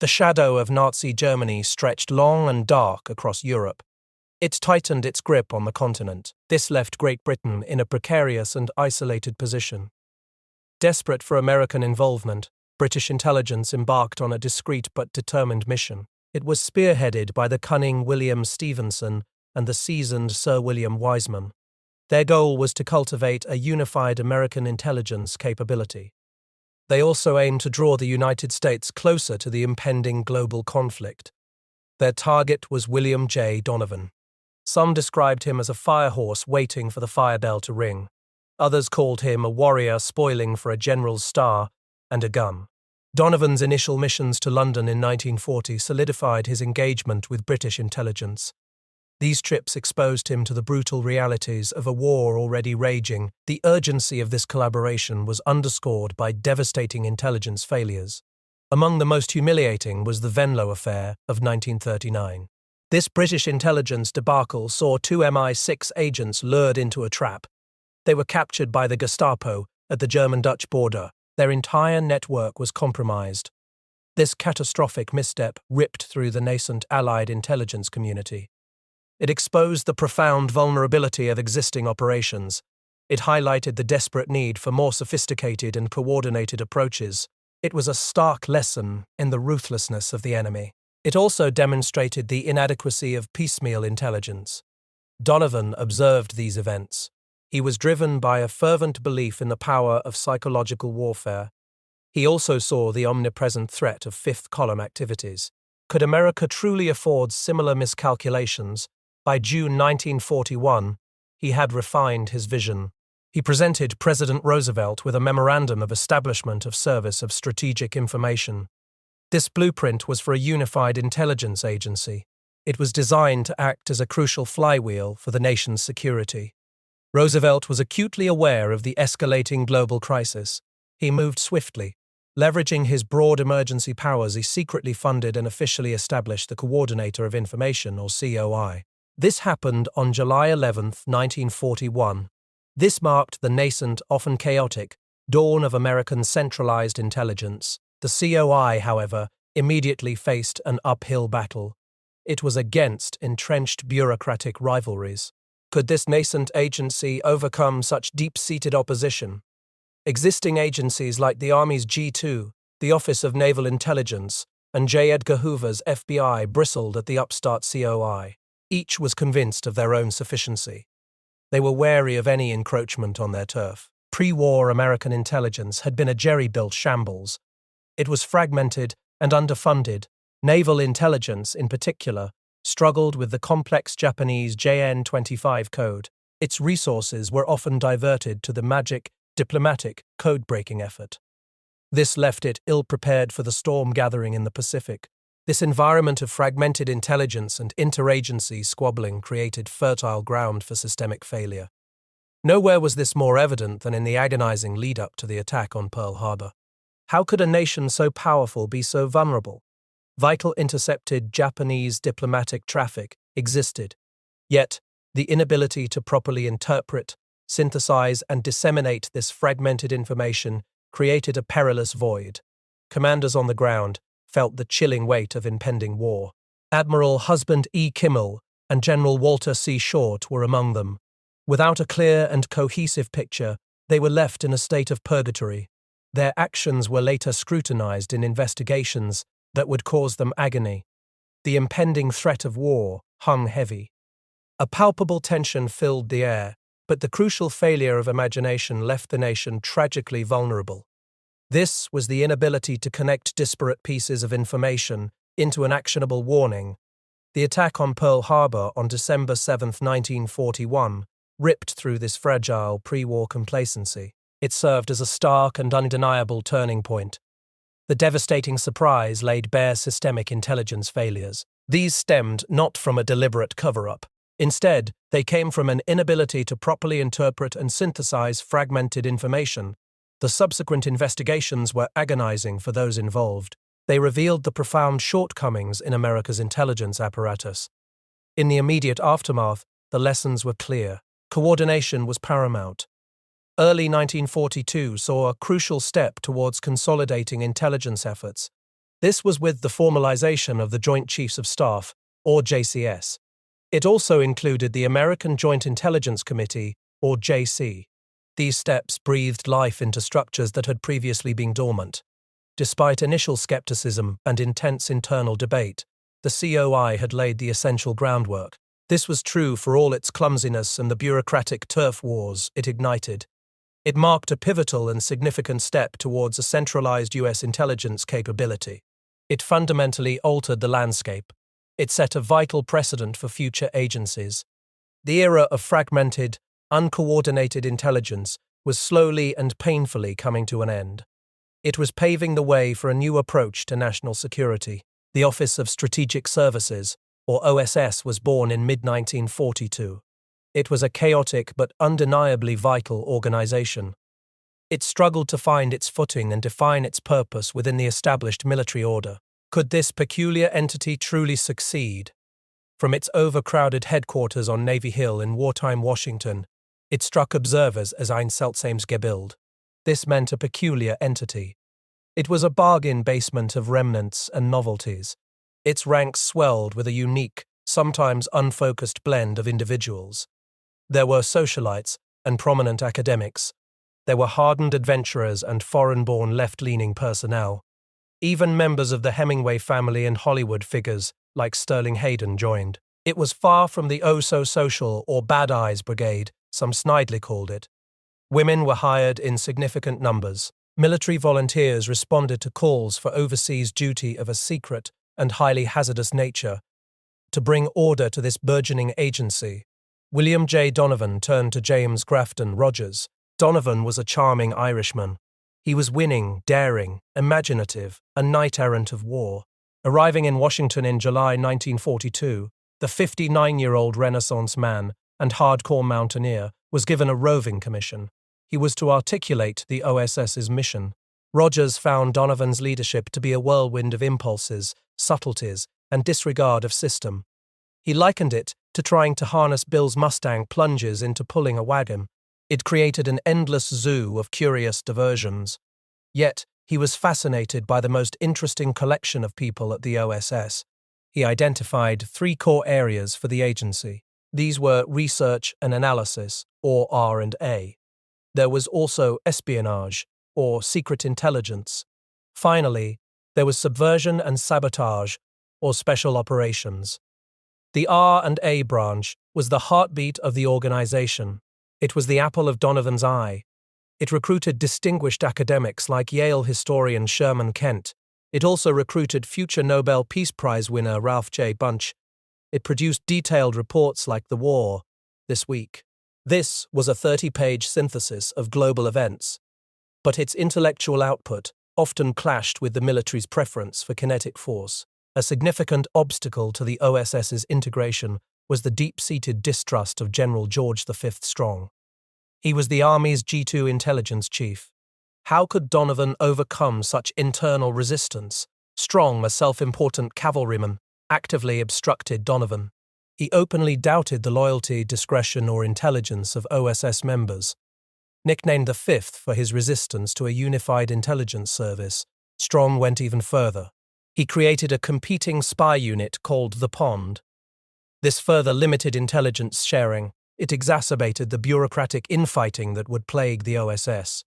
The shadow of Nazi Germany stretched long and dark across Europe. It tightened its grip on the continent. This left Great Britain in a precarious and isolated position. Desperate for American involvement, British intelligence embarked on a discreet but determined mission. It was spearheaded by the cunning William Stephenson and the seasoned Sir William Wiseman. Their goal was to cultivate a unified American intelligence capability. They also aimed to draw the United States closer to the impending global conflict. Their target was William J. Donovan. Some described him as a firehorse waiting for the fire bell to ring. Others called him a warrior spoiling for a general's star and a gun. Donovan's initial missions to London in 1940 solidified his engagement with British intelligence. These trips exposed him to the brutal realities of a war already raging. The urgency of this collaboration was underscored by devastating intelligence failures. Among the most humiliating was the Venlo affair of 1939. This British intelligence debacle saw two MI6 agents lured into a trap. They were captured by the Gestapo at the German-Dutch border. Their entire network was compromised. This catastrophic misstep ripped through the nascent Allied intelligence community. It exposed the profound vulnerability of existing operations. It highlighted the desperate need for more sophisticated and coordinated approaches. It was a stark lesson in the ruthlessness of the enemy. It also demonstrated the inadequacy of piecemeal intelligence. Donovan observed these events. He was driven by a fervent belief in the power of psychological warfare. He also saw the omnipresent threat of fifth-column activities. Could America truly afford similar miscalculations? By June 1941, he had refined his vision. He presented President Roosevelt with a memorandum of establishment of Service of Strategic Information. This blueprint was for a unified intelligence agency. It was designed to act as a crucial flywheel for the nation's security. Roosevelt was acutely aware of the escalating global crisis. He moved swiftly. Leveraging his broad emergency powers, he secretly funded and officially established the Coordinator of Information, or COI. This happened on July 11, 1941. This marked the nascent, often chaotic, dawn of American centralized intelligence. The COI, however, immediately faced an uphill battle. It was against entrenched bureaucratic rivalries. Could this nascent agency overcome such deep-seated opposition? Existing agencies like the Army's G2, the Office of Naval Intelligence, and J. Edgar Hoover's FBI bristled at the upstart COI. Each was convinced of their own sufficiency. They were wary of any encroachment on their turf. Pre-war American intelligence had been a jerry-built shambles. It was fragmented and underfunded. Naval intelligence, in particular, struggled with the complex Japanese JN-25 code. Its resources were often diverted to the magic, diplomatic, code-breaking effort. This left it ill-prepared for the storm gathering in the Pacific. This environment of fragmented intelligence and interagency squabbling created fertile ground for systemic failure. Nowhere was this more evident than in the agonizing lead-up to the attack on Pearl Harbor. How could a nation so powerful be so vulnerable? Vital intercepted Japanese diplomatic traffic existed, yet the inability to properly interpret, synthesize, and disseminate this fragmented information created a perilous void. Commanders on the ground felt the chilling weight of impending war. Admiral Husband E. Kimmel and General Walter C. Short were among them. Without a clear and cohesive picture, they were left in a state of purgatory. Their actions were later scrutinized in investigations that would cause them agony. The impending threat of war hung heavy. A palpable tension filled the air, but the crucial failure of imagination left the nation tragically vulnerable. This was the inability to connect disparate pieces of information into an actionable warning. The attack on Pearl Harbor on December 7, 1941, ripped through this fragile pre-war complacency. It served as a stark and undeniable turning point. The devastating surprise laid bare systemic intelligence failures. These stemmed not from a deliberate cover-up. Instead, they came from an inability to properly interpret and synthesize fragmented information. The subsequent investigations were agonizing for those involved. They revealed the profound shortcomings in America's intelligence apparatus. In the immediate aftermath, the lessons were clear. Coordination was paramount. Early 1942 saw a crucial step towards consolidating intelligence efforts. This was with the formalization of the Joint Chiefs of Staff, or JCS. It also included the American Joint Intelligence Committee, or JC. These steps breathed life into structures that had previously been dormant. Despite initial skepticism and intense internal debate, the COI had laid the essential groundwork. This was true for all its clumsiness and the bureaucratic turf wars it ignited. It marked a pivotal and significant step towards a centralized U.S. intelligence capability. It fundamentally altered the landscape. It set a vital precedent for future agencies. The era of fragmented, uncoordinated intelligence was slowly and painfully coming to an end. It was paving the way for a new approach to national security. The Office of Strategic Services, or OSS, was born in mid-1942. It was a chaotic but undeniably vital organization. It struggled to find its footing and define its purpose within the established military order. Could this peculiar entity truly succeed? From its overcrowded headquarters on Navy Hill in wartime Washington, it struck observers as ein seltsames Gebild. This meant a peculiar entity. It was a bargain basement of remnants and novelties. Its ranks swelled with a unique, sometimes unfocused blend of individuals. There were socialites and prominent academics. There were hardened adventurers and foreign-born left-leaning personnel. Even members of the Hemingway family and Hollywood figures like Sterling Hayden joined. It was far from the oh-so-social or Bad Eyes Brigade, some snidely called it. Women were hired in significant numbers. Military volunteers responded to calls for overseas duty of a secret and highly hazardous nature. To bring order to this burgeoning agency, William J. Donovan turned to James Grafton Rodgers. Donovan was a charming Irishman. He was winning, daring, imaginative, a knight-errant of war. Arriving in Washington in July 1942, the 59-year-old Renaissance man and hardcore mountaineer was given a roving commission. He was to articulate the OSS's mission. Rodgers found Donovan's leadership to be a whirlwind of impulses, subtleties, and disregard of system. He likened it to trying to harness Bill's Mustang plunges into pulling a wagon. It created an endless zoo of curious diversions. Yet, he was fascinated by the most interesting collection of people at the OSS. He identified 3 core areas for the agency. These were research and analysis, or R&A. There was also espionage, or secret intelligence. Finally, there was subversion and sabotage, or special operations. The R&A branch was the heartbeat of the organization. It was the apple of Donovan's eye. It recruited distinguished academics like Yale historian Sherman Kent. It also recruited future Nobel Peace Prize winner Ralph J. Bunche. It produced detailed reports like The War, This Week. This was a 30-page synthesis of global events, but its intellectual output often clashed with the military's preference for kinetic force. A significant obstacle to the OSS's integration was the deep-seated distrust of General George V. Strong. He was the Army's G2 intelligence chief. How could Donovan overcome such internal resistance? Strong, a self-important cavalryman, actively obstructed Donovan. He openly doubted the loyalty, discretion, or intelligence of OSS members. Nicknamed the Fifth for his resistance to a unified intelligence service, Strong went even further. He created a competing spy unit called the Pond. This further limited intelligence sharing. It exacerbated the bureaucratic infighting that would plague the OSS.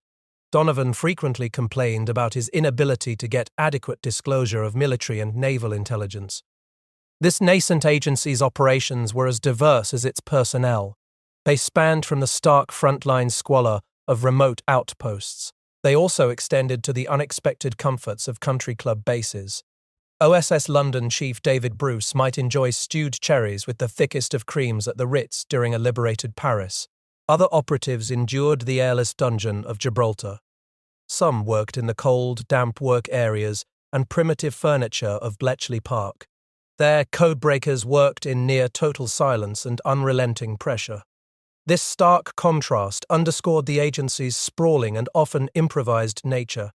Donovan frequently complained about his inability to get adequate disclosure of military and naval intelligence. This nascent agency's operations were as diverse as its personnel. They spanned from the stark frontline squalor of remote outposts. They also extended to the unexpected comforts of country club bases. OSS London Chief David Bruce might enjoy stewed cherries with the thickest of creams at the Ritz during a liberated Paris. Other operatives endured the airless dungeon of Gibraltar. Some worked in the cold, damp work areas and primitive furniture of Bletchley Park. There, codebreakers worked in near-total silence and unrelenting pressure. This stark contrast underscored the agency's sprawling and often improvised nature.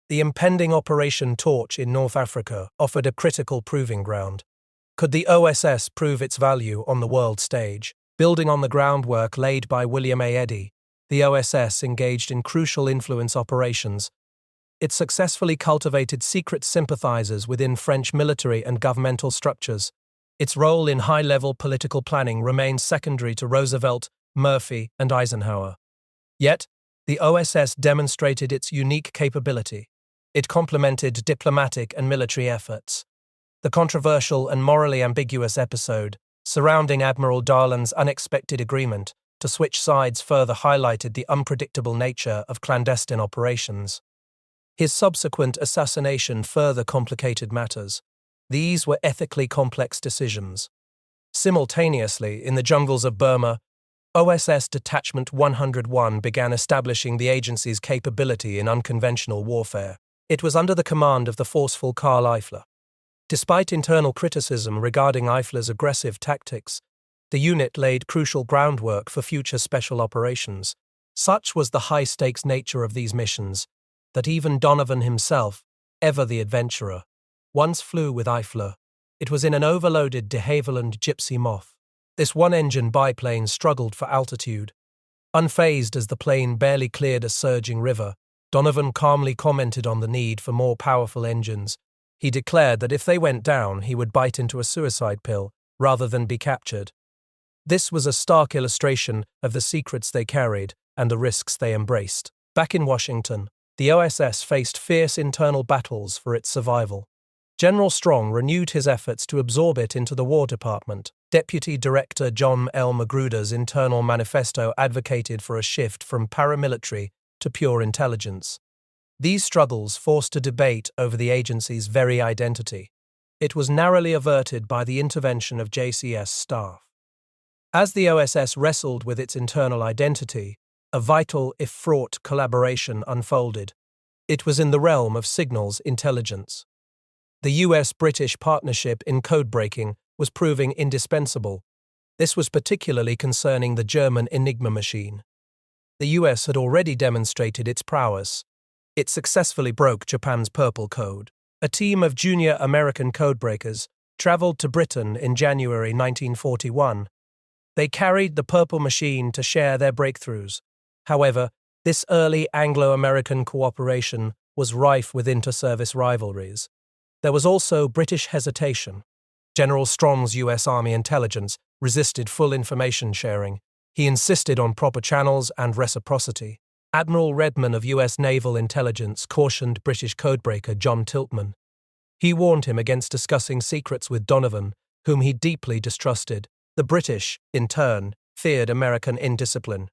The impending Operation Torch in North Africa offered a critical proving ground. Could the OSS prove its value on the world stage? Building on the groundwork laid by William A. Eddy, the OSS engaged in crucial influence operations. it successfully cultivated secret sympathizers within French military and governmental structures. Its role in high-level political planning remained secondary to Roosevelt, Murphy, and Eisenhower. Yet, the OSS demonstrated its unique capability. It complemented diplomatic and military efforts. The controversial and morally ambiguous episode surrounding Admiral Dönitz' unexpected agreement to switch sides further highlighted the unpredictable nature of clandestine operations. His subsequent assassination further complicated matters. These were ethically complex decisions. Simultaneously, in the jungles of Burma, OSS Detachment 101 began establishing the agency's capability in unconventional warfare. It was under the command of the forceful Karl Eifler. Despite internal criticism regarding Eifler's aggressive tactics, the unit laid crucial groundwork for future special operations. Such was the high-stakes nature of these missions that even Donovan himself, ever the adventurer, once flew with Eifler. It was in an overloaded de Havilland Gypsy Moth. This one-engine biplane struggled for altitude. Unfazed as the plane barely cleared a surging river, Donovan calmly commented on the need for more powerful engines. He declared that if they went down, he would bite into a suicide pill rather than be captured. This was a stark illustration of the secrets they carried and the risks they embraced. Back in Washington, the OSS faced fierce internal battles for its survival. General Strong renewed his efforts to absorb it into the War Department. Deputy Director John L. Magruder's internal manifesto advocated for a shift from paramilitary to pure intelligence. These struggles forced a debate over the agency's very identity. It was narrowly averted by the intervention of JCS staff. As the OSS wrestled with its internal identity, a vital, if fraught, collaboration unfolded. It was in the realm of signals intelligence. The US-British partnership in codebreaking was proving indispensable. This was particularly concerning the German Enigma machine. The US had already demonstrated its prowess. It successfully broke Japan's Purple Code. A team of junior American codebreakers traveled to Britain in January 1941. They carried the Purple Machine to share their breakthroughs. However, this early Anglo-American cooperation was rife with inter-service rivalries. There was also British hesitation. General Strong's US Army intelligence resisted full information sharing. He insisted on proper channels and reciprocity. Admiral Redman of US Naval Intelligence cautioned British codebreaker John Tiltman. He warned him against discussing secrets with Donovan, whom he deeply distrusted. The British, in turn, feared American indiscipline.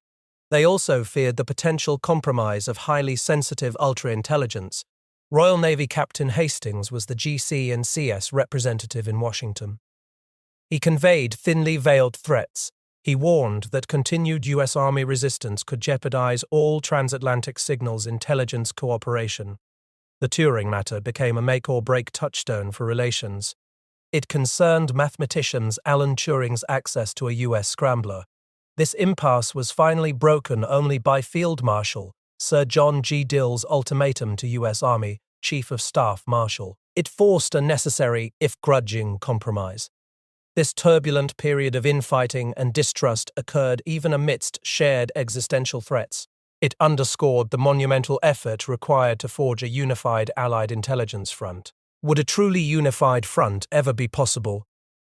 They also feared the potential compromise of highly sensitive ultra-intelligence. Royal Navy Captain Hastings was the GC and CS representative in Washington. He conveyed thinly veiled threats. He warned that continued US Army resistance could jeopardize all transatlantic signals intelligence cooperation. The Turing matter became a make-or-break touchstone for relations. It concerned mathematician Alan Turing's access to a US scrambler. This impasse was finally broken only by Field Marshal Sir John G. Dill's ultimatum to US Army Chief of Staff Marshall. It forced a necessary, if grudging, compromise. This turbulent period of infighting and distrust occurred even amidst shared existential threats. It underscored the monumental effort required to forge a unified Allied intelligence front. Would a truly unified front ever be possible?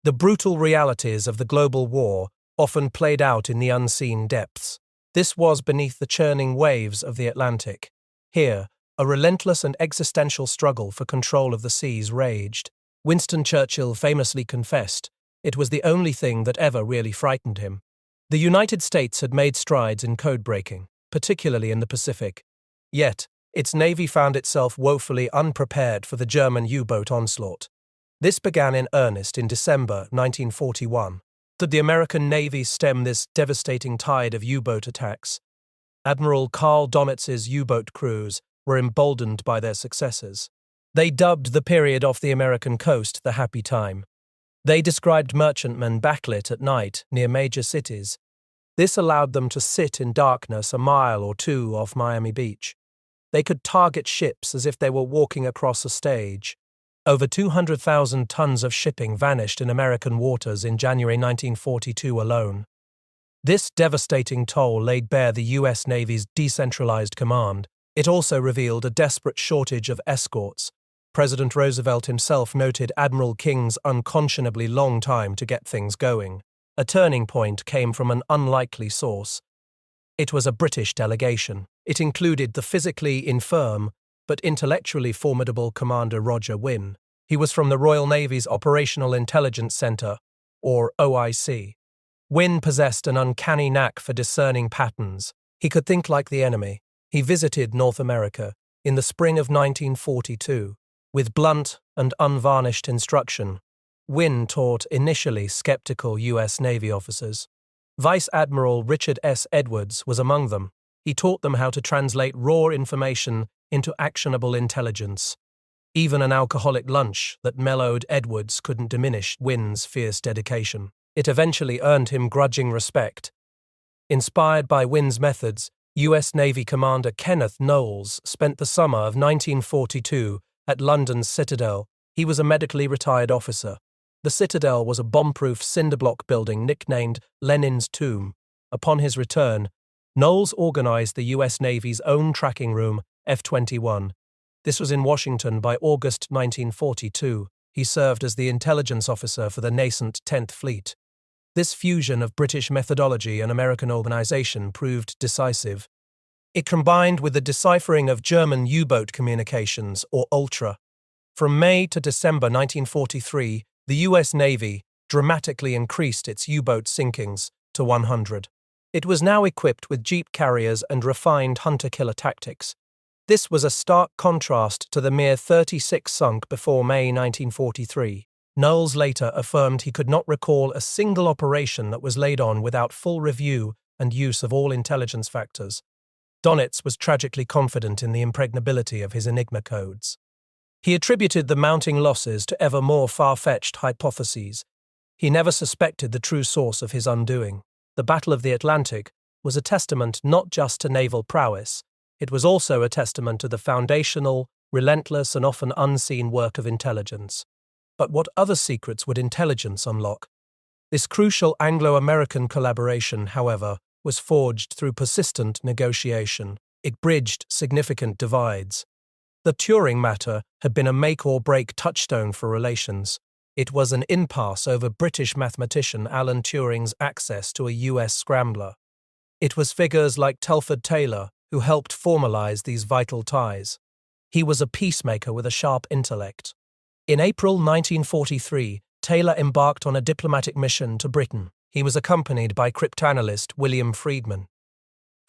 The brutal realities of the global war often played out in the unseen depths. This was beneath the churning waves of the Atlantic. Here, a relentless and existential struggle for control of the seas raged. Winston Churchill famously confessed, it was the only thing that ever really frightened him. The United States had made strides in code-breaking, particularly in the Pacific. Yet, its navy found itself woefully unprepared for the German U-boat onslaught. This began in earnest in December 1941. Did the American Navy stem this devastating tide of U-boat attacks? Admiral Karl Dönitz's U-boat crews were emboldened by their successes. They dubbed the period off the American coast the happy time. They described merchantmen backlit at night near major cities. This allowed them to sit in darkness a mile or two off Miami Beach. They could target ships as if they were walking across a stage. Over 200,000 tons of shipping vanished in American waters in January 1942 alone. This devastating toll laid bare the U.S. Navy's decentralized command. It also revealed a desperate shortage of escorts. President Roosevelt himself noted Admiral King's unconscionably long time to get things going. A turning point came from an unlikely source. It was a British delegation. It included the physically infirm but intellectually formidable Commander Rodger Winn. He was from the Royal Navy's Operational Intelligence Centre, or OIC. Winn possessed an uncanny knack for discerning patterns. He could think like the enemy. He visited North America in the spring of 1942. With blunt and unvarnished instruction, Winn taught initially skeptical U.S. Navy officers. Vice Admiral Richard S. Edwards was among them. He taught them how to translate raw information into actionable intelligence. Even an alcoholic lunch that mellowed Edwards couldn't diminish Winn's fierce dedication. It eventually earned him grudging respect. Inspired by Winn's methods, U.S. Navy Commander Kenneth Knowles spent the summer of 1942 at London's Citadel. He was a medically retired officer. The Citadel was a bomb-proof cinder-block building nicknamed Lenin's Tomb. Upon his return, Knowles organized the U.S. Navy's own tracking room, F-21. This was in Washington by August 1942. He served as the intelligence officer for the nascent 10th Fleet. This fusion of British methodology and American organization proved decisive. It combined with the deciphering of German U-boat communications, or ULTRA. From May to December 1943, the U.S. Navy dramatically increased its U-boat sinkings to 100. It was now equipped with jeep carriers and refined hunter-killer tactics. This was a stark contrast to the mere 36 sunk before May 1943. Knowles later affirmed he could not recall a single operation that was laid on without full review and use of all intelligence factors. Dönitz was tragically confident in the impregnability of his Enigma codes. He attributed the mounting losses to ever more far-fetched hypotheses. He never suspected the true source of his undoing. The Battle of the Atlantic was a testament not just to naval prowess, it was also a testament to the foundational, relentless, and often unseen work of intelligence. But what other secrets would intelligence unlock? This crucial Anglo-American collaboration, however, was forged through persistent negotiation. It bridged significant divides. The Turing matter had been a make-or-break touchstone for relations. It was an impasse over British mathematician Alan Turing's access to a US scrambler. It was figures like Telford Taylor who helped formalize these vital ties. He was a peacemaker with a sharp intellect. In April 1943, Taylor embarked on a diplomatic mission to Britain. He was accompanied by cryptanalyst William Friedman.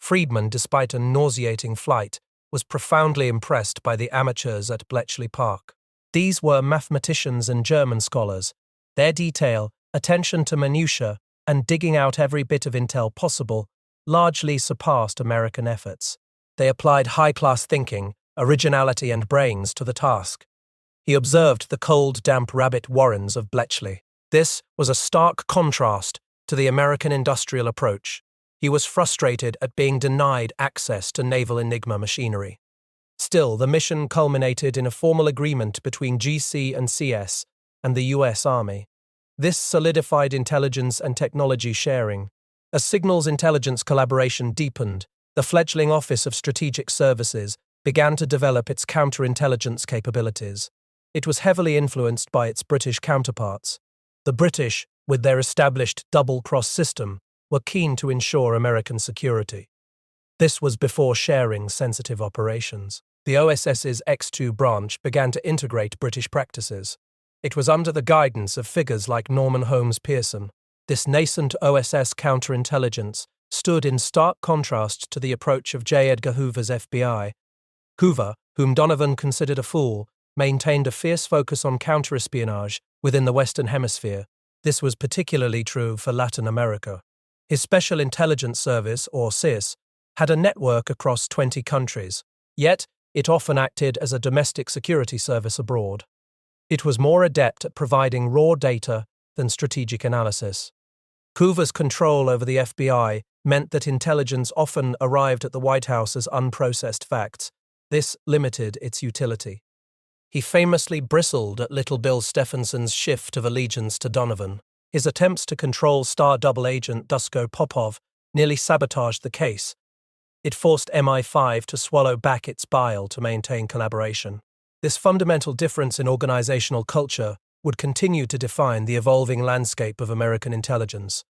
Friedman, despite a nauseating flight, was profoundly impressed by the amateurs at Bletchley Park. These were mathematicians and German scholars. Their detail, attention to minutiae, and digging out every bit of intel possible largely surpassed American efforts. They applied high-class thinking, originality, and brains to the task. He observed the cold, damp rabbit warrens of Bletchley. This was a stark contrast to the American industrial approach. He was frustrated at being denied access to naval Enigma machinery. Still, the mission culminated in a formal agreement between GC and CS and the US Army. This solidified intelligence and technology sharing. As signals intelligence collaboration deepened, the fledgling Office of Strategic Services began to develop its counterintelligence capabilities. It was heavily influenced by its British counterparts. The British, with their established double-cross system, were keen to ensure American security. This was before sharing sensitive operations. The OSS's X2 branch began to integrate British practices. It was under the guidance of figures like Norman Holmes Pearson. This nascent OSS counterintelligence stood in stark contrast to the approach of J. Edgar Hoover's FBI. Hoover, whom Donovan considered a fool, maintained a fierce focus on counterespionage within the Western Hemisphere. This was particularly true for Latin America. His Special Intelligence Service, or SIS, had a network across 20 countries, yet it often acted as a domestic security service abroad. It was more adept at providing raw data than strategic analysis. Hoover's control over the FBI meant that intelligence often arrived at the White House as unprocessed facts. This limited its utility. He famously bristled at Little Bill Stephenson's shift of allegiance to Donovan. His attempts to control star double agent Dusko Popov nearly sabotaged the case. It forced MI5 to swallow back its bile to maintain collaboration. This fundamental difference in organizational culture would continue to define the evolving landscape of American intelligence.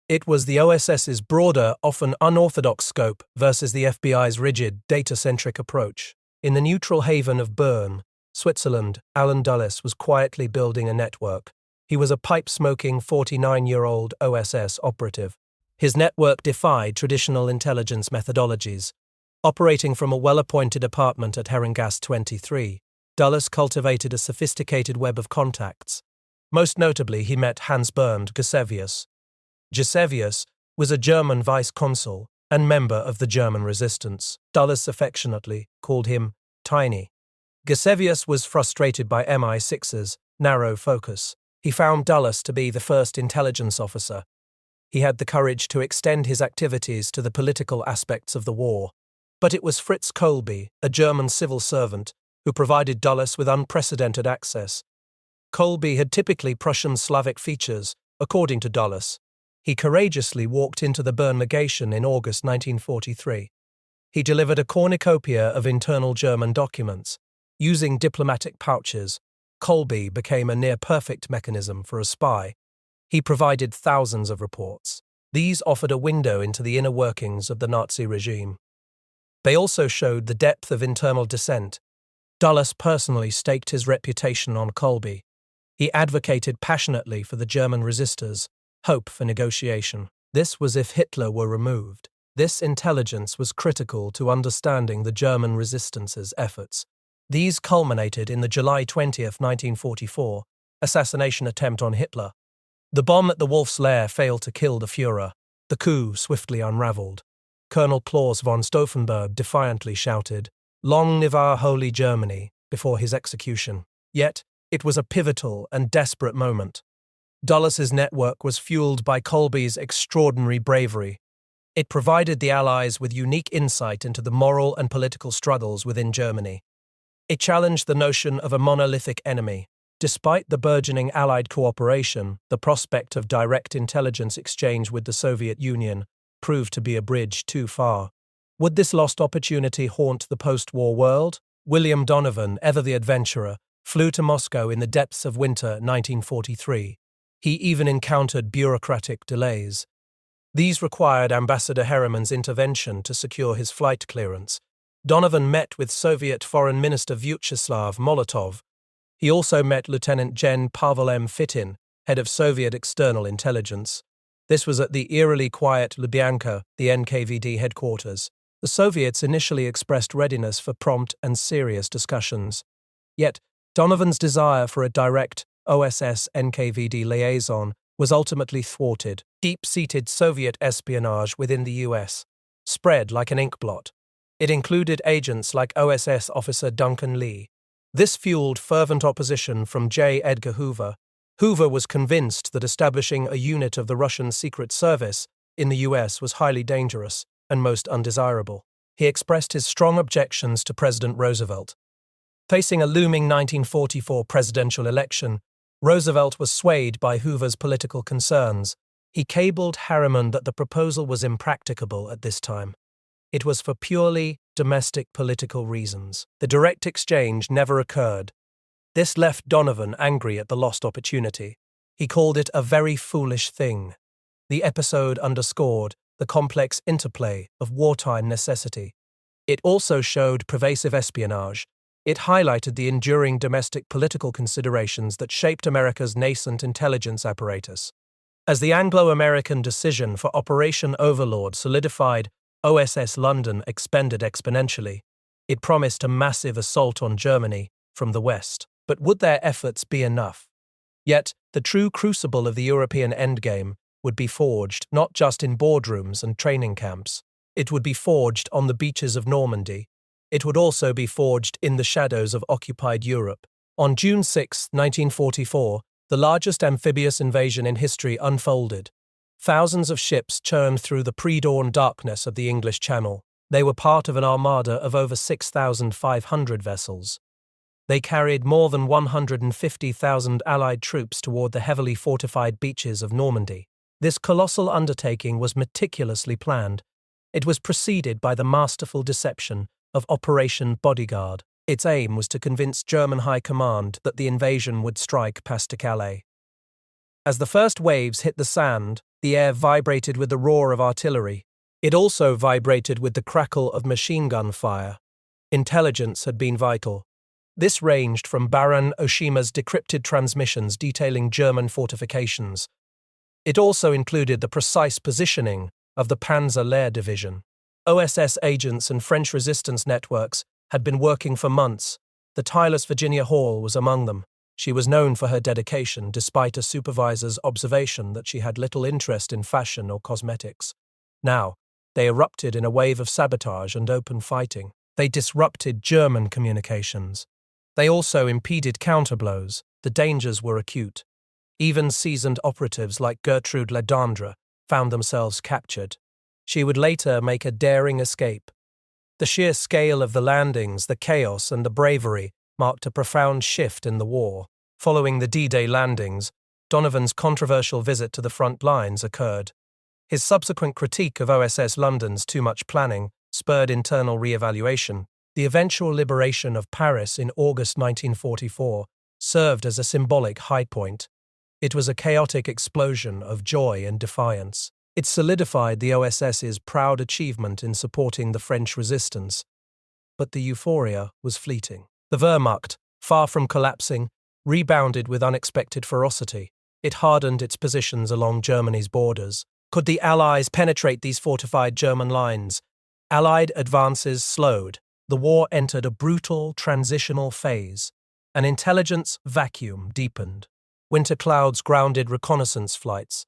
It was the OSS's broader, often unorthodox scope versus the FBI's rigid, data-centric approach. In the neutral haven of Bern, Switzerland, Alan Dulles was quietly building a network. He was a pipe-smoking 49-year-old OSS operative. His network defied traditional intelligence methodologies. Operating from a well-appointed apartment at Herrengasse 23, Dulles cultivated a sophisticated web of contacts. Most notably, he met Hans-Bernd Gisevius. Gisevius was a German vice-consul and member of the German resistance. Dulles affectionately called him Tiny. Gisevius was frustrated by MI6's narrow focus. He found Dulles to be the first intelligence officer. He had the courage to extend his activities to the political aspects of the war. But it was Fritz Kolbe, a German civil servant, who provided Dulles with unprecedented access. Kolbe had typically Prussian Slavic features, according to Dulles. He courageously walked into the Bern legation in August 1943. He delivered a cornucopia of internal German documents. Using diplomatic pouches, Kolbe became a near-perfect mechanism for a spy. He provided thousands of reports. These offered a window into the inner workings of the Nazi regime. They also showed the depth of internal dissent. Dulles personally staked his reputation on Kolbe. He advocated passionately for the German resistors' hope for negotiation. This was if Hitler were removed. This intelligence was critical to understanding the German resistance's efforts. These culminated in the July 20, 1944, assassination attempt on Hitler. The bomb at the Wolf's Lair failed to kill the Führer. The coup swiftly unraveled. Colonel Claus von Stauffenberg defiantly shouted, "Long live our holy Germany," before his execution. Yet, it was a pivotal and desperate moment. Dulles's network was fueled by Kolbe's extraordinary bravery. It provided the Allies with unique insight into the moral and political struggles within Germany. It challenged the notion of a monolithic enemy. Despite the burgeoning Allied cooperation, the prospect of direct intelligence exchange with the Soviet Union proved to be a bridge too far. Would this lost opportunity haunt the post-war world? William Donovan, ever the adventurer, flew to Moscow in the depths of winter 1943. He even encountered bureaucratic delays. These required Ambassador Harriman's intervention to secure his flight clearance. Donovan met with Soviet Foreign Minister Vyacheslav Molotov. He also met Lieutenant Gen. Pavel M. Fitin, head of Soviet external intelligence. This was at the eerily quiet Lubyanka, the NKVD headquarters. The Soviets initially expressed readiness for prompt and serious discussions. Yet, Donovan's desire for a direct OSS-NKVD liaison was ultimately thwarted. Deep-seated Soviet espionage within the US spread like an inkblot. It included agents like OSS officer Duncan Lee. This fueled fervent opposition from J. Edgar Hoover. Hoover was convinced that establishing a unit of the Russian Secret Service in the US was highly dangerous and most undesirable. He expressed his strong objections to President Roosevelt. Facing a looming 1944 presidential election, Roosevelt was swayed by Hoover's political concerns. He cabled Harriman that the proposal was impracticable at this time. It was for purely domestic political reasons. The direct exchange never occurred. This left Donovan angry at the lost opportunity. He called it a very foolish thing. The episode underscored the complex interplay of wartime necessity. It also showed pervasive espionage. It highlighted the enduring domestic political considerations that shaped America's nascent intelligence apparatus. As the Anglo-American decision for Operation Overlord solidified, OSS London expanded exponentially. It promised a massive assault on Germany from the west. But would their efforts be enough? Yet, the true crucible of the European endgame would be forged not just in boardrooms and training camps. It would be forged on the beaches of Normandy. It would also be forged in the shadows of occupied Europe. On June 6, 1944, the largest amphibious invasion in history unfolded. Thousands of ships churned through the pre-dawn darkness of the English Channel. They were part of an armada of over 6,500 vessels. They carried more than 150,000 Allied troops toward the heavily fortified beaches of Normandy. This colossal undertaking was meticulously planned. It was preceded by the masterful deception of Operation Bodyguard. Its aim was to convince German High Command that the invasion would strike past to Calais. As the first waves hit the sand, the air vibrated with the roar of artillery. It also vibrated with the crackle of machine gun fire. Intelligence had been vital. This ranged from Baron Oshima's decrypted transmissions detailing German fortifications. It also included the precise positioning of the Panzer Lehr Division. OSS agents and French resistance networks had been working for months. The tireless Virginia Hall was among them. She was known for her dedication, despite a supervisor's observation that she had little interest in fashion or cosmetics. Now, they erupted in a wave of sabotage and open fighting. They disrupted German communications. They also impeded counterblows. The dangers were acute. Even seasoned operatives like Gertrude Ledandre found themselves captured. She would later make a daring escape. The sheer scale of the landings, the chaos, and the bravery marked a profound shift in the war. Following the D-Day landings, Donovan's controversial visit to the front lines occurred. His subsequent critique of OSS London's too much planning spurred internal re-evaluation. The eventual liberation of Paris in August 1944 served as a symbolic high point. It was a chaotic explosion of joy and defiance. It solidified the OSS's proud achievement in supporting the French resistance. But the euphoria was fleeting. The Wehrmacht, far from collapsing, rebounded with unexpected ferocity. It hardened its positions along Germany's borders. Could the Allies penetrate these fortified German lines? Allied advances slowed. The war entered a brutal transitional phase. An intelligence vacuum deepened. Winter clouds grounded reconnaissance flights.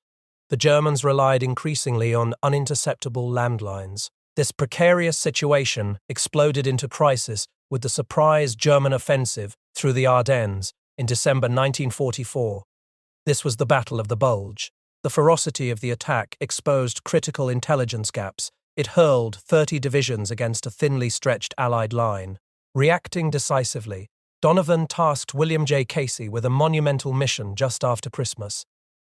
The Germans relied increasingly on uninterceptable landlines. This precarious situation exploded into crisis with the surprise German offensive through the Ardennes in December 1944. This was the Battle of the Bulge. The ferocity of the attack exposed critical intelligence gaps. It hurled 30 divisions against a thinly stretched Allied line. Reacting decisively, Donovan tasked William J. Casey with a monumental mission just after Christmas.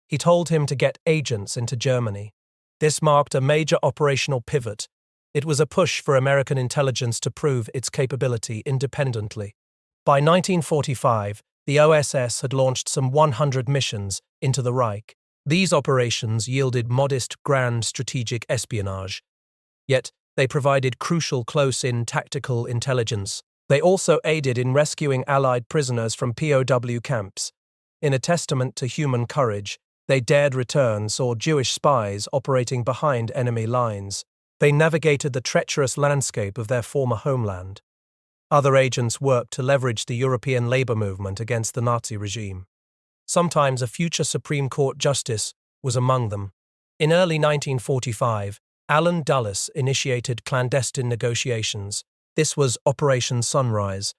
He told him to get agents into Germany. This marked a major operational pivot. It was a push for American intelligence to prove its capability independently. By 1945, the OSS had launched some 100 missions into the Reich. These operations yielded modest grand strategic espionage. Yet, they provided crucial close-in tactical intelligence. They also aided in rescuing Allied prisoners from POW camps. In a testament to human courage, they dared return saw Jewish spies operating behind enemy lines. They navigated the treacherous landscape of their former homeland. Other agents worked to leverage the European labor movement against the Nazi regime. Sometimes a future Supreme Court justice was among them. In early 1945, Allen Dulles initiated clandestine negotiations. This was Operation Sunrise.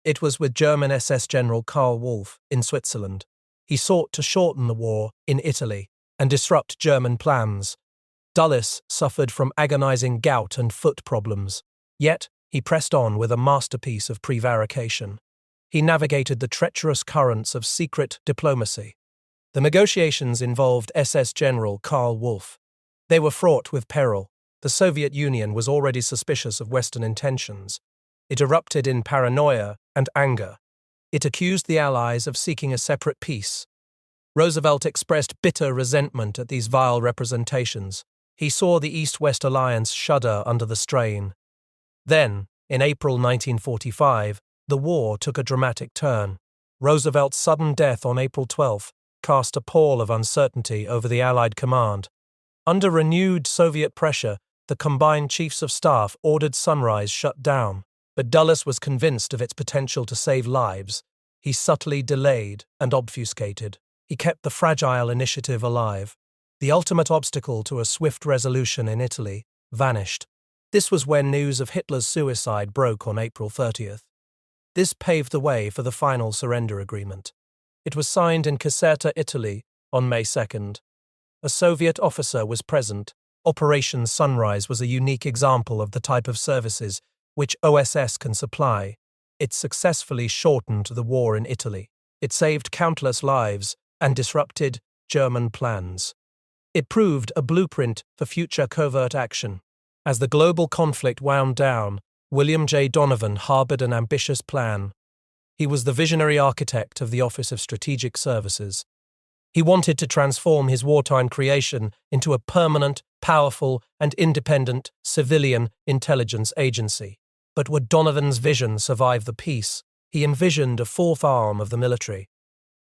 It was with German SS General Karl Wolff in Switzerland. He sought to shorten the war in Italy and disrupt German plans. Dulles suffered from agonizing gout and foot problems. Yet, he pressed on with a masterpiece of prevarication. He navigated the treacherous currents of secret diplomacy. The negotiations involved SS General Karl Wolff. They were fraught with peril. The Soviet Union was already suspicious of Western intentions. It erupted in paranoia and anger. It accused the Allies of seeking a separate peace. Roosevelt expressed bitter resentment at these vile representations. He saw the East-West alliance shudder under the strain. Then, in April 1945, the war took a dramatic turn. Roosevelt's sudden death on April 12 cast a pall of uncertainty over the Allied command. Under renewed Soviet pressure, the combined chiefs of staff ordered Sunrise shut down. But Dulles was convinced of its potential to save lives. He subtly delayed and obfuscated. He kept the fragile initiative alive. The ultimate obstacle to a swift resolution in Italy vanished. This was when news of Hitler's suicide broke on April 30th. This paved the way for the final surrender agreement. It was signed in Caserta, Italy, on May 2nd. A Soviet officer was present. Operation Sunrise was a unique example of the type of services which OSS can supply. It successfully shortened the war in Italy. It saved countless lives and disrupted German plans. It proved a blueprint for future covert action. As the global conflict wound down, William J. Donovan harbored an ambitious plan. He was the visionary architect of the Office of Strategic Services. He wanted to transform his wartime creation into a permanent, powerful, and independent civilian intelligence agency. But would Donovan's vision survive the peace? He envisioned a fourth arm of the military.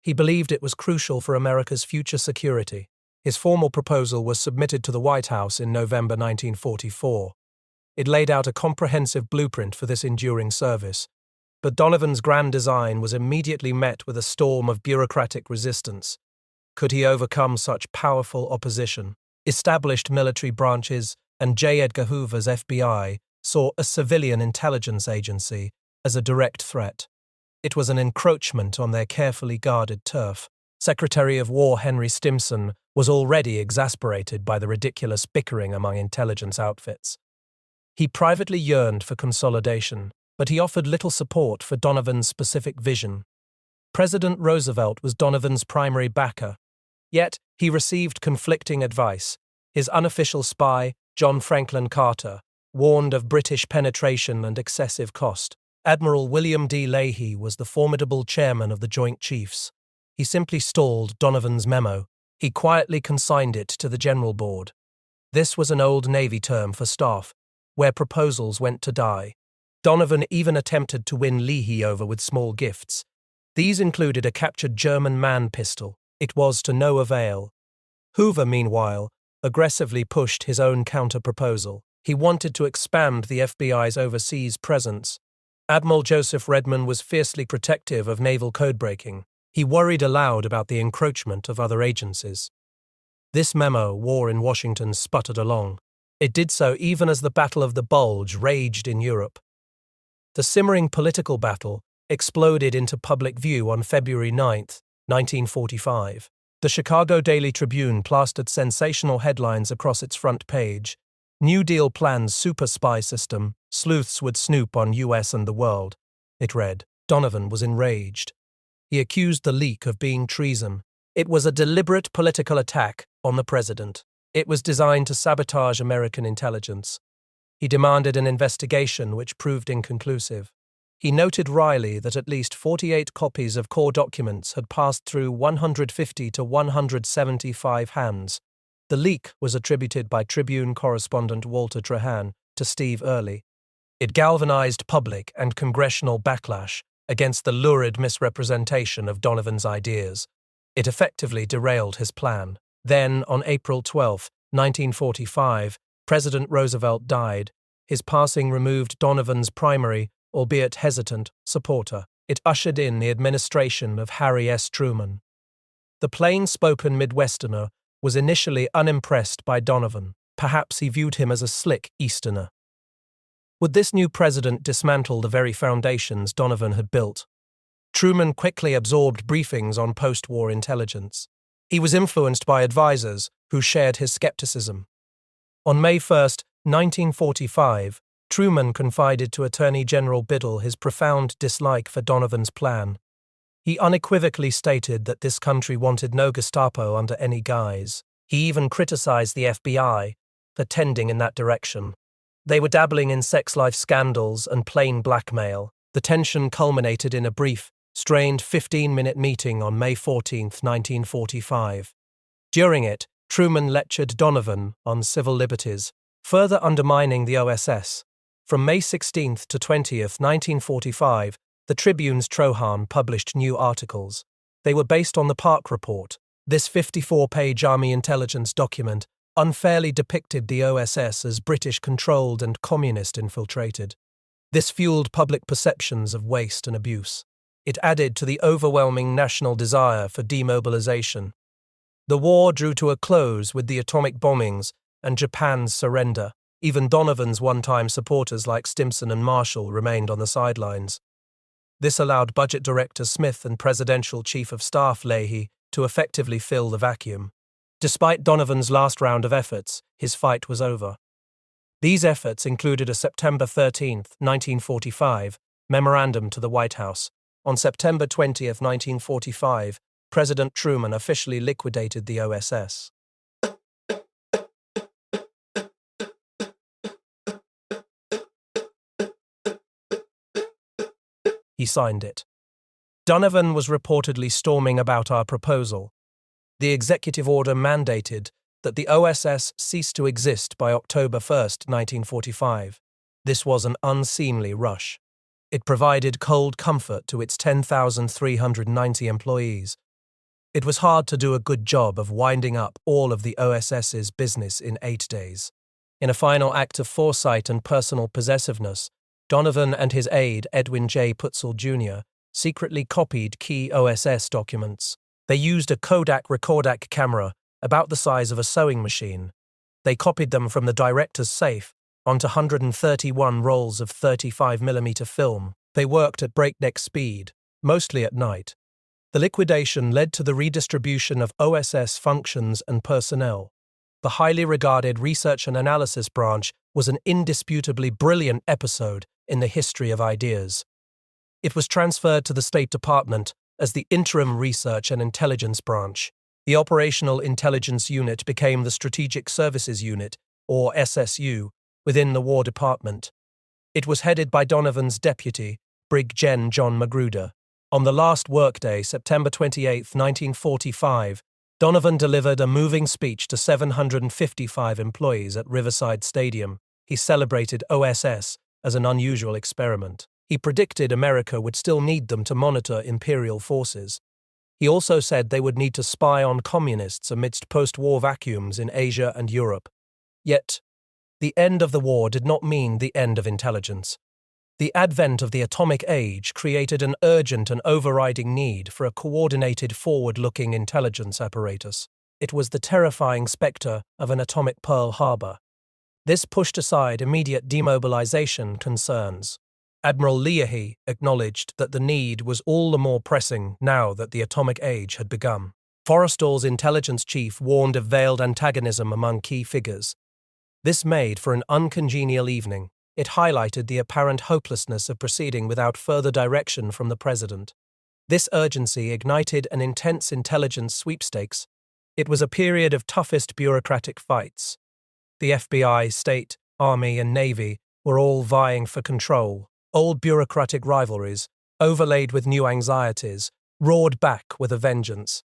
He believed it was crucial for America's future security. His formal proposal was submitted to the White House in November 1944. It laid out a comprehensive blueprint for this enduring service. But Donovan's grand design was immediately met with a storm of bureaucratic resistance. Could he overcome such powerful opposition? Established military branches and J. Edgar Hoover's FBI saw a civilian intelligence agency as a direct threat. It was an encroachment on their carefully guarded turf. Secretary of War Henry Stimson was already exasperated by the ridiculous bickering among intelligence outfits. He privately yearned for consolidation, but he offered little support for Donovan's specific vision. President Roosevelt was Donovan's primary backer, yet he received conflicting advice. His unofficial spy, John Franklin Carter, warned of British penetration and excessive cost. Admiral William D. Leahy was the formidable chairman of the Joint Chiefs. He simply stalled Donovan's memo. He quietly consigned it to the General Board. This was an old Navy term for staff, where proposals went to die. Donovan even attempted to win Leahy over with small gifts. These included a captured German man pistol. It was to no avail. Hoover, meanwhile, aggressively pushed his own counter-proposal. He wanted to expand the FBI's overseas presence. Admiral Joseph Redman was fiercely protective of naval codebreaking. He worried aloud about the encroachment of other agencies. This memo, War in Washington, sputtered along. It did so even as the Battle of the Bulge raged in Europe. The simmering political battle exploded into public view on February 9, 1945. The Chicago Daily Tribune plastered sensational headlines across its front page. New Deal plans super spy system, sleuths would snoop on US and the world. It read. Donovan was enraged. He accused the leak of being treason. It was a deliberate political attack on the president. It was designed to sabotage American intelligence. He demanded an investigation which proved inconclusive. He noted wryly that at least 48 copies of core documents had passed through 150 to 175 hands. The leak was attributed by Tribune correspondent Walter Trahan to Steve Early. It galvanized public and congressional backlash against the lurid misrepresentation of Donovan's ideas. It effectively derailed his plan. Then, on April 12, 1945, President Roosevelt died. His passing removed Donovan's primary, albeit hesitant, supporter. It ushered in the administration of Harry S. Truman. The plain-spoken Midwesterner was initially unimpressed by Donovan. Perhaps he viewed him as a slick Easterner. Would this new president dismantle the very foundations Donovan had built? Truman quickly absorbed briefings on post-war intelligence. He was influenced by advisors who shared his skepticism. On May 1, 1945, Truman confided to Attorney General Biddle his profound dislike for Donovan's plan. He unequivocally stated that this country wanted no Gestapo under any guise. He even criticized the FBI for tending in that direction. They were dabbling in sex life scandals and plain blackmail. The tension culminated in a brief, strained 15-minute meeting on May 14, 1945. During it, Truman lectured Donovan on civil liberties, further undermining the OSS. From May 16 to 20, 1945, the Tribune's Trohan published new articles. They were based on the Park Report. This 54-page Army intelligence document unfairly depicted the OSS as British-controlled and communist-infiltrated. This fueled public perceptions of waste and abuse. It added to the overwhelming national desire for demobilization. The war drew to a close with the atomic bombings and Japan's surrender. Even Donovan's one-time supporters like Stimson and Marshall remained on the sidelines. This allowed Budget Director Smith and Presidential Chief of Staff Leahy to effectively fill the vacuum. Despite Donovan's last round of efforts, his fight was over. These efforts included a September 13, 1945, memorandum to the White House. On September 20, 1945, President Truman officially liquidated the OSS. signed it. Donovan was reportedly storming about our proposal. The executive order mandated that the OSS cease to exist by October 1st, 1945. This was an unseemly rush. It provided cold comfort to its 10,390 employees. It was hard to do a good job of winding up all of the OSS's business in 8 days. In a final act of foresight and personal possessiveness, Donovan and his aide, Edwin J. Putzel Jr., secretly copied key OSS documents. They used a Kodak camera about the size of a sewing machine. They copied them from the director's safe onto 131 rolls of 35mm film. They worked at breakneck speed, mostly at night. The liquidation led to the redistribution of OSS functions and personnel. The highly regarded Research and Analysis branch was an indisputably brilliant episode in the history of ideas. It was transferred to the State Department as the Interim Research and Intelligence Branch. The Operational Intelligence Unit became the Strategic Services Unit, or SSU, within the War Department. It was headed by Donovan's deputy, Brig Gen John Magruder. On the last workday, September 28, 1945, Donovan delivered a moving speech to 755 employees at Riverside Stadium. He celebrated OSS as an unusual experiment. He predicted America would still need them to monitor imperial forces. He also said they would need to spy on communists amidst post-war vacuums in Asia and Europe. Yet, the end of the war did not mean the end of intelligence. The advent of the atomic age created an urgent and overriding need for a coordinated forward-looking intelligence apparatus. It was the terrifying specter of an atomic Pearl Harbor. This pushed aside immediate demobilization concerns. Admiral Leahy acknowledged that the need was all the more pressing now that the atomic age had begun. Forrestal's intelligence chief warned of veiled antagonism among key figures. This made for an uncongenial evening. It highlighted the apparent hopelessness of proceeding without further direction from the president. This urgency ignited an intense intelligence sweepstakes. It was a period of toughest bureaucratic fights. The FBI, State, Army, and Navy were all vying for control. Old bureaucratic rivalries, overlaid with new anxieties, roared back with a vengeance.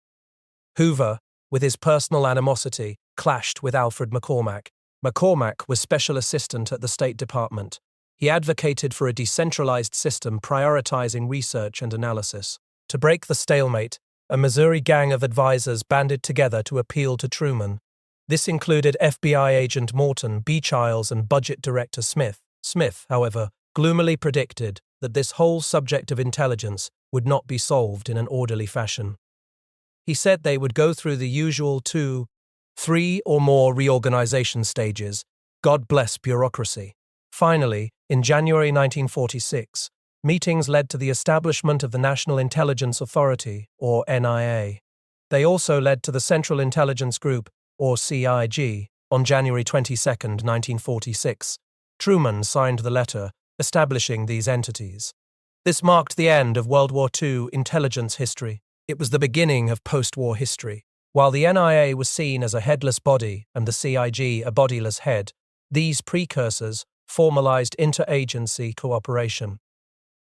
Hoover, with his personal animosity, clashed with Alfred McCormack. McCormack was special assistant at the State Department. He advocated for a decentralized system prioritizing research and analysis. To break the stalemate, a Missouri gang of advisors banded together to appeal to Truman. This included FBI agent Morton, B. Childs, and budget director Smith. Smith, however, gloomily predicted that this whole subject of intelligence would not be solved in an orderly fashion. He said they would go through the usual 2, 3 or more reorganization stages. God bless bureaucracy. Finally, in January 1946, meetings led to the establishment of the National Intelligence Authority, or NIA. They also led to the Central Intelligence Group, or CIG, on January 22, 1946. Truman signed the letter establishing these entities. This marked the end of World War II intelligence history. It was the beginning of post-war history. While the NIA was seen as a headless body and the CIG a bodiless head, these precursors formalized interagency cooperation.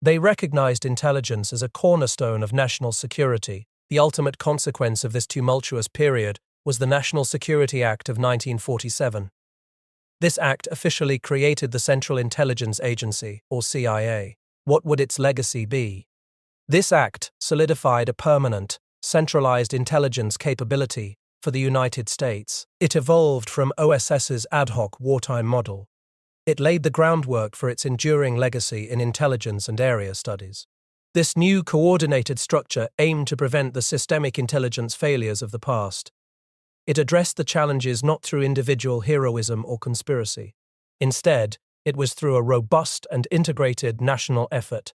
They recognized intelligence as a cornerstone of national security. The ultimate consequence of this tumultuous period was the National Security Act of 1947. This act officially created the Central Intelligence Agency, or CIA. What would its legacy be? This act solidified a permanent, centralized intelligence capability for the United States. It evolved from OSS's ad hoc wartime model. It laid the groundwork for its enduring legacy in intelligence and area studies. This new coordinated structure aimed to prevent the systemic intelligence failures of the past. It addressed the challenges not through individual heroism or conspiracy. Instead, it was through a robust and integrated national effort.